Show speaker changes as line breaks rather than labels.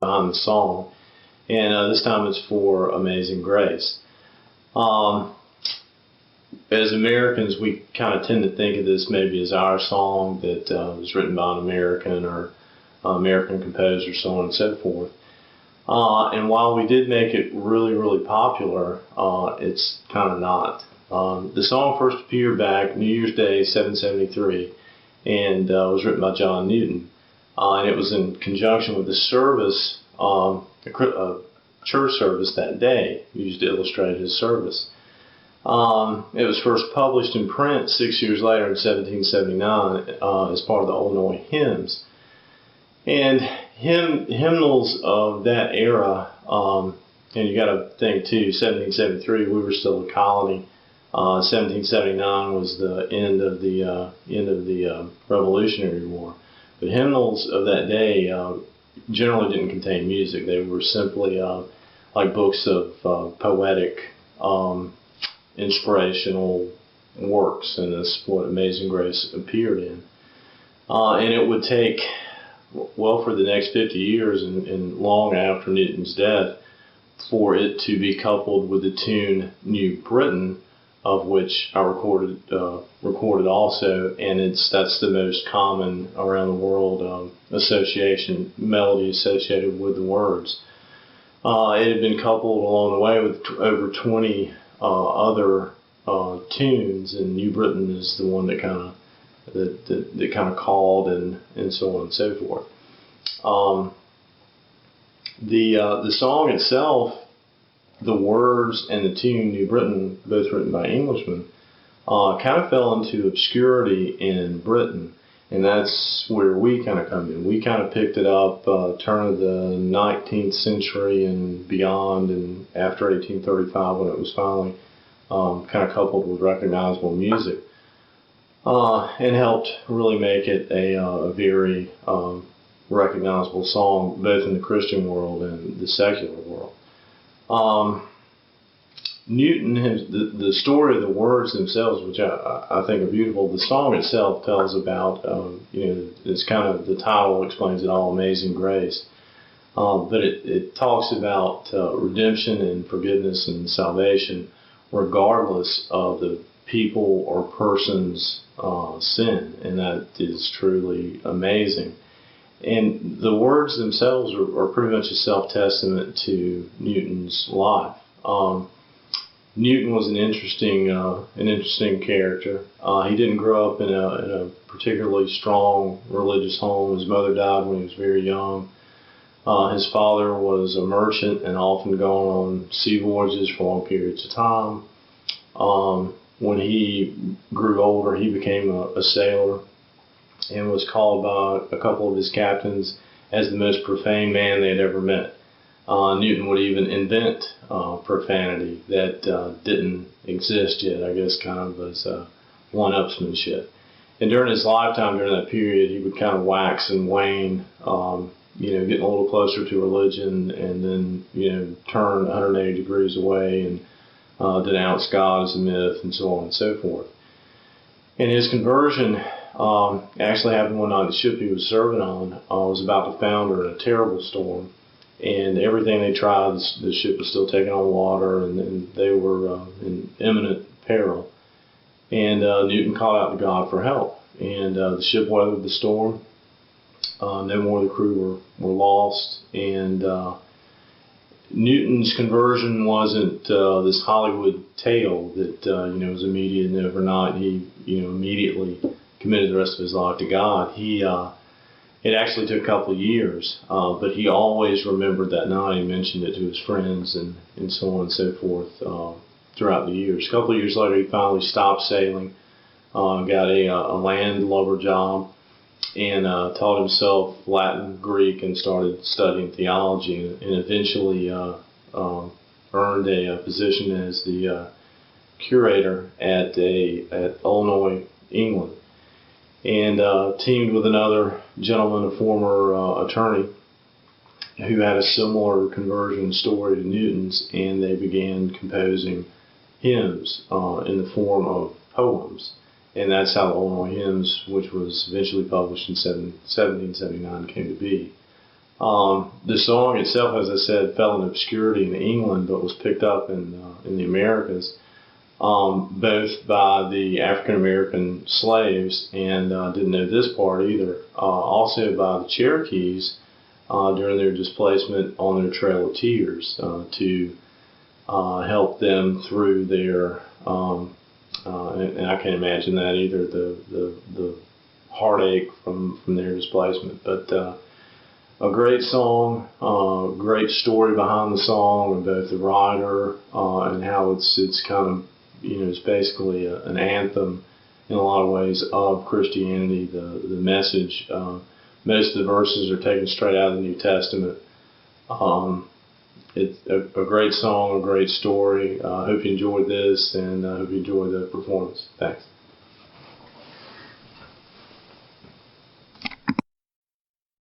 behind the song, and this time it's for Amazing Grace. Um, as Americans, we kind of tend to think of this maybe as our song that was written by an American or American composer, so on and so forth. And while we did make it really, really popular, it's kind of not. The song first appeared back New Year's Day, 773, and was written by John Newton. And it was in conjunction with the service, a church service that day, used to illustrate his service. It was first published in print 6 years later in 1779 as part of the Illinois Hymns. And hymnals of that era, and you got to think too, 1773 we were still a colony. 1779 was the end of the Revolutionary War. But hymnals of that day generally didn't contain music. They were simply like books of poetic, inspirational works, and that's what Amazing Grace appeared in. And it would take, well, for the next 50 years and long after Newton's death, for it to be coupled with the tune New Britain, of which I recorded also, and that's the most common around the world melody associated with the words. It had been coupled along the way with over 20 other tunes, and New Britain is the one that kind of called and so on and so forth. The song itself, the words and the tune New Britain, both written by Englishmen, kind of fell into obscurity in Britain, and that's where we kind of come in. We kind of picked it up turn of the 19th century and beyond, and after 1835 when it was finally kind of coupled with recognizable music, and helped really make it a very recognizable song both in the Christian world and the secular world. Newton, the story of the words themselves, which I think are beautiful. The song itself tells about, it's kind of, the title explains it all, Amazing Grace. But it talks about redemption and forgiveness and salvation, regardless of the people or person's sin, and that is truly amazing. And the words themselves are pretty much a self-testament to Newton's life. Newton was an interesting character. He didn't grow up in a particularly strong religious home. His mother died when he was very young. His father was a merchant and often gone on sea voyages for long periods of time. When he grew older, he became a sailor and was called by a couple of his captains as the most profane man they had ever met. Newton would even invent profanity that didn't exist yet, I guess, kind of as one-upsmanship. And during his lifetime, during that period, he would kind of wax and wane, getting a little closer to religion, and then, turn 180 degrees away and denounce God as a myth, and so on and so forth. And his conversion actually happened one night. The ship he was serving on was about to founder in a terrible storm, and everything they tried, the ship was still taking on water, and they were in imminent peril. And Newton called out to God for help, and the ship weathered the storm. No more of the crew were lost, and Newton's conversion wasn't this Hollywood tale that was immediate and overnight. He immediately committed the rest of his life to God. It actually took a couple of years, but he always remembered that night. He mentioned it to his friends and so on and so forth throughout the years. A couple of years later, he finally stopped sailing, got a landlubber job, and taught himself Latin, Greek, and started studying theology, and eventually earned a position as the curator at Illinois, England, and teamed with another gentleman, a former attorney, who had a similar conversion story to Newton's, and they began composing hymns in the form of poems. And that's how the Illinois Hymns, which was eventually published in 1779, came to be. The song itself, as I said, fell in obscurity in England, but was picked up in the Americas, both by the African American slaves, and didn't know this part either. Also by the Cherokees during their displacement on their Trail of Tears to help them through their and I can't imagine that either, the heartache from their displacement. But a great song, great story behind the song, and both the writer and how it's kind of, it's basically an anthem in a lot of ways of Christianity. The message, most of the verses are taken straight out of the New Testament. It's a great song, a great story. I hope you enjoyed this, and I hope you enjoyed the performance. Thanks.